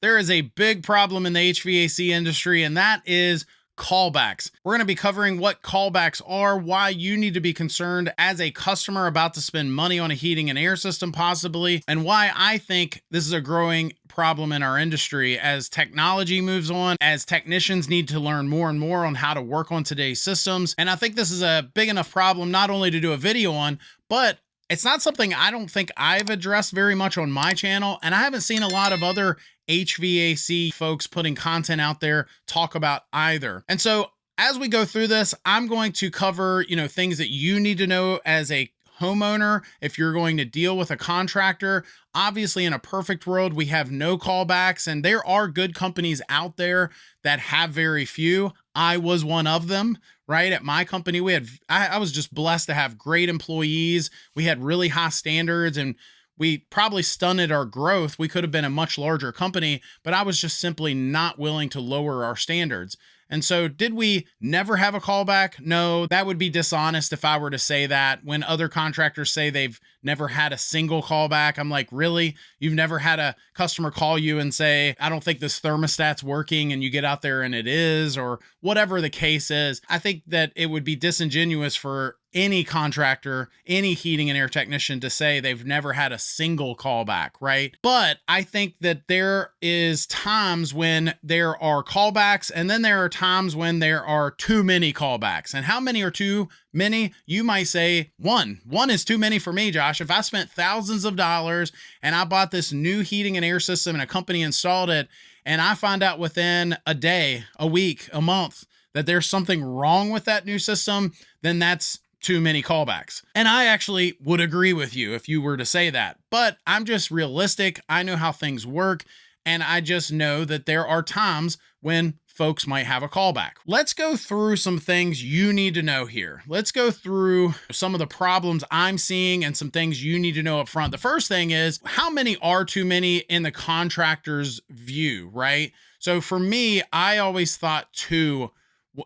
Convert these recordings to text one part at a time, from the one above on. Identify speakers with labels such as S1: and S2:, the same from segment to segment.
S1: there is a big problem in the HVAC industry, and that is callbacks. We're going to be covering what callbacks are, why you need to be concerned as a customer about to spend money on a heating and air system possibly, and why I think this is a growing problem in our industry as technology moves on, as technicians need to learn more and more on how to work on today's systems. And I think this is a big enough problem not only to do a video on, but it's not something I don't think I've addressed very much on my channel, and I haven't seen a lot of other HVAC folks putting content out there talk about either. And so as we go through this, I'm going to cover, things that you need to know as a homeowner if you're going to deal with a contractor. Obviously, in a perfect world, we have no callbacks, and there are good companies out there that have very few. I was one of them, right? At my company, I was just blessed to have great employees. We had really high standards, and we probably stunted our growth. We could have been a much larger company, but I was just simply not willing to lower our standards. And so did we never have a callback? No, that would be dishonest if I were to say that. When other contractors say they've never had a single callback, I'm like, really? You've never had a customer call you and say, I don't think this thermostat's working, and you get out there and it is, or whatever the case is. I think that it would be disingenuous for any contractor, any heating and air technician to say they've never had a single callback, right? But I think that there is times when there are callbacks, and then there are times when there are too many callbacks. And how many are too many? You might say one. One is too many for me, Josh. If I spent thousands of dollars and I bought this new heating and air system and a company installed it, and I find out within a day, a week, a month that there's something wrong with that new system, then that's too many callbacks. And I actually would agree with you if you were to say that, but I'm just realistic. I know how things work, and I just know that there are times when folks might have a callback. Let's go through some things you need to know here. Let's go through some of the problems I'm seeing and some things you need to know up front. The first thing is, how many are too many in the contractor's view, right? So for me, I always thought two.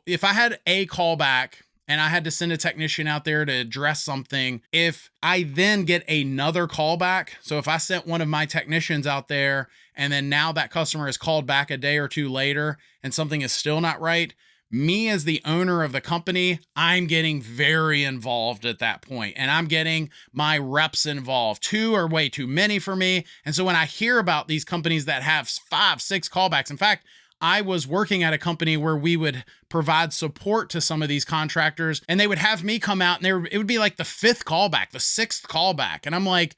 S1: If I had a callback and I had to send a technician out there to address something, if I then get another callback, so if I sent one of my technicians out there and then now that customer is called back a day or two later and something is still not right, me as the owner of the company, I'm getting very involved at that point, and I'm getting my reps involved. Two are way too many for me. And so when I hear about these companies that have 5, 6 callbacks, in fact, I was working at a company where we would provide support to some of these contractors, and they would have me come out, and it would be like the 5th callback, the 6th callback. And I'm like,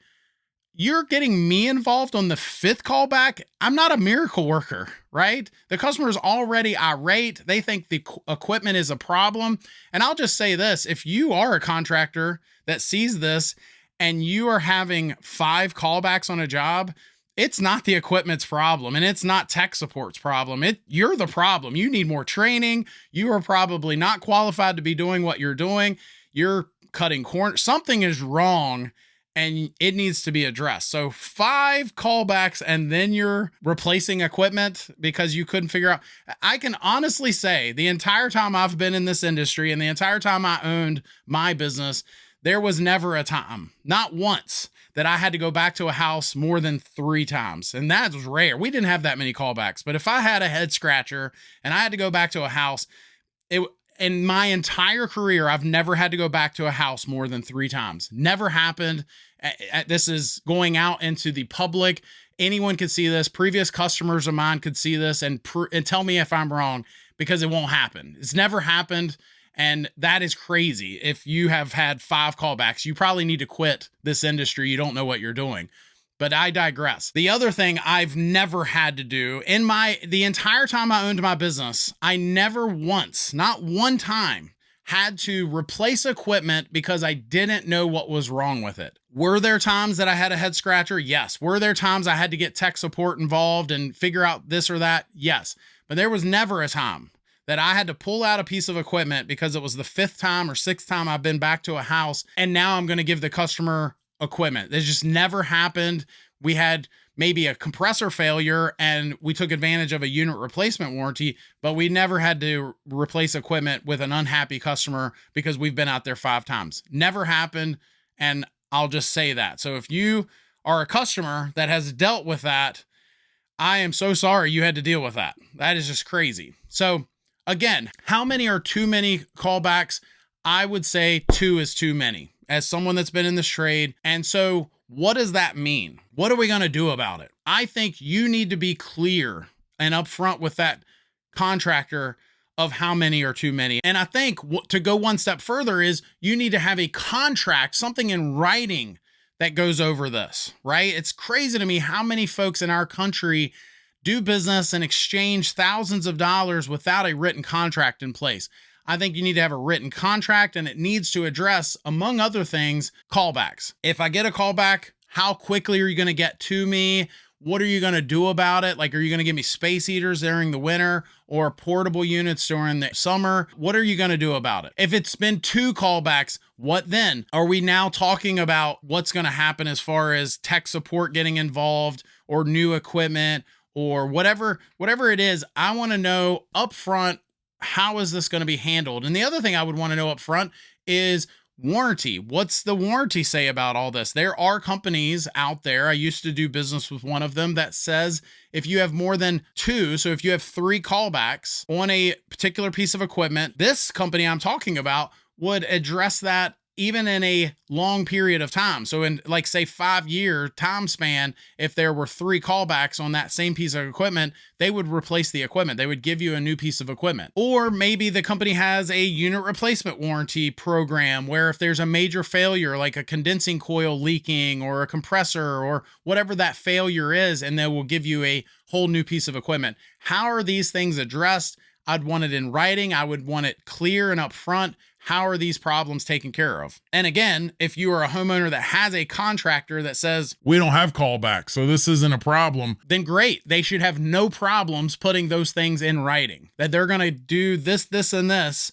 S1: you're getting me involved on the 5th callback? I'm not a miracle worker, right? The customer is already irate. They think the equipment is a problem. And I'll just say this, if you are a contractor that sees this and you are having 5 callbacks on a job, it's not the equipment's problem, and it's not tech support's problem. You're the problem. You need more training. You are probably not qualified to be doing what you're doing. You're cutting corners. Something is wrong, and it needs to be addressed. So 5 callbacks, and then you're replacing equipment because you couldn't figure out. I can honestly say the entire time I've been in this industry and the entire time I owned my business, there was never a time, not once, that I had to go back to a house more than 3 times. And that was rare. We didn't have that many callbacks. But if I had a head scratcher and I had to go back to a house, in my entire career, I've never had to go back to a house more than 3 times. Never happened. This is going out into the public. Anyone could see this. Previous customers of mine could see this and tell me if I'm wrong, because it won't happen. It's never happened. And that is crazy. If you have had 5 callbacks, you probably need to quit this industry. You don't know what you're doing. But I digress. The other thing I've never had to do in the entire time I owned my business, I never once, not one time, had to replace equipment because I didn't know what was wrong with it. Were there times that I had a head scratcher? Yes. Were there times I had to get tech support involved and figure out this or that? Yes. But there was never a time that I had to pull out a piece of equipment because it was the 5th time or 6th time I've been back to a house, and now I'm going to give the customer equipment. That just never happened. We had maybe a compressor failure and we took advantage of a unit replacement warranty, but we never had to replace equipment with an unhappy customer because we've been out there 5 times. Never happened. And I'll just say that. So if you are a customer that has dealt with that, I am so sorry you had to deal with that. That is just crazy. So again, how many are too many callbacks? I would say 2 is too many as someone that's been in this trade. And so what does that mean? What are we going to do about it? I think you need to be clear and upfront with that contractor of how many are too many. And I think to go one step further is you need to have a contract, something in writing that goes over this, right? It's crazy to me how many folks in our country do business and exchange thousands of dollars without a written contract in place. I think you need to have a written contract, and it needs to address, among other things, callbacks. If I get a callback, how quickly are you going to get to me? What are you going to do about it? Like, are you going to give me space heaters during the winter or portable units during the summer? What are you going to do about it? If it's been 2 callbacks, what then? Are we now talking about what's going to happen as far as tech support getting involved or new equipment or whatever it is? I want to know upfront, how is this going to be handled? And the other thing I would want to know up front is warranty. What's the warranty say about all this? There are companies out there, I used to do business with one of them, that says if you have more than 2, so if you have 3 callbacks on a particular piece of equipment, this company I'm talking about would address that even in a long period of time. So in, like, say 5-year time span, if there were 3 callbacks on that same piece of equipment, they would replace the equipment. They would give you a new piece of equipment. Or maybe the company has a unit replacement warranty program where if there's a major failure, like a condensing coil leaking or a compressor or whatever that failure is, and they will give you a whole new piece of equipment. How are these things addressed? I'd want it in writing. I would want it clear and upfront. How are these problems taken care of? And again, if you are a homeowner that has a contractor that says, we don't have callbacks, so this isn't a problem, then great. They should have no problems putting those things in writing, that they're going to do this, this, and this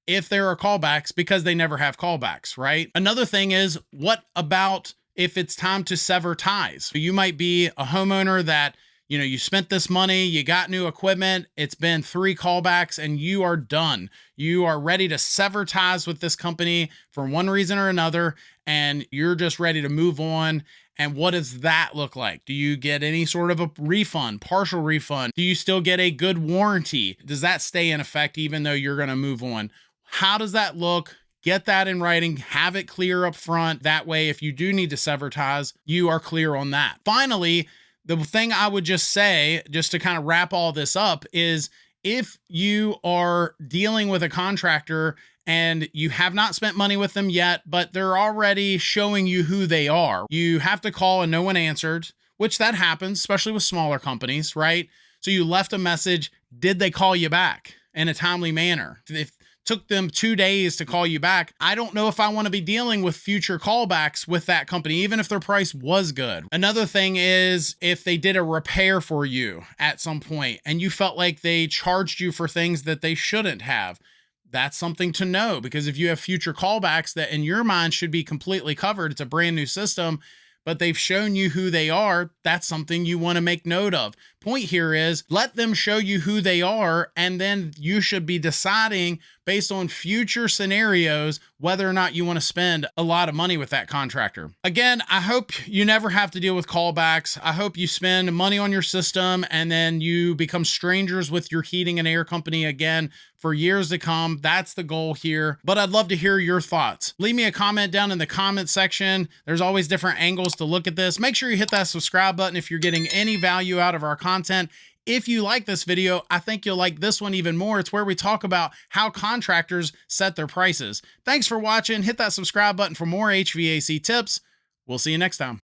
S1: if there are callbacks, because they never have callbacks, right? Another thing is, what about if it's time to sever ties? You might be a homeowner that, you know, you spent this money, you got new equipment, it's been 3 callbacks, and you are done. You are ready to sever ties with this company for one reason or another, and you're just ready to move on. And what does that look like? Do you get any sort of a refund, partial refund? Do you still get a good warranty? Does that stay in effect even though you're going to move on? How does that look? Get that in writing, have it clear up front. That way, if you do need to sever ties, you are clear on that. Finally, the thing I would just say, just to kind of wrap all this up, is if you are dealing with a contractor and you have not spent money with them yet, but they're already showing you who they are, you have to call and no one answered, which that happens, especially with smaller companies, right? So you left a message. Did they call you back in a timely manner? If took them 2 days to call you back, I don't know if I want to be dealing with future callbacks with that company, even if their price was good. Another thing is if they did a repair for you at some point and you felt like they charged you for things that they shouldn't have. That's something to know, because if you have future callbacks that in your mind should be completely covered, it's a brand new system, but they've shown you who they are, that's something you want to make note of. Point here is let them show you who they are, and then you should be deciding based on future scenarios whether or not you want to spend a lot of money with that contractor. Again, I hope you never have to deal with callbacks. I hope you spend money on your system and then you become strangers with your heating and air company again for years to come. That's the goal here, but I'd love to hear your thoughts. Leave me a comment down in the comment section. There's always different angles to look at this. Make sure you hit that subscribe button if you're getting any value out of our content. If you like this video, I think you'll like this one even more. It's where we talk about how contractors set their prices. Thanks for watching. Hit that subscribe button for more HVAC tips. We'll see you next time.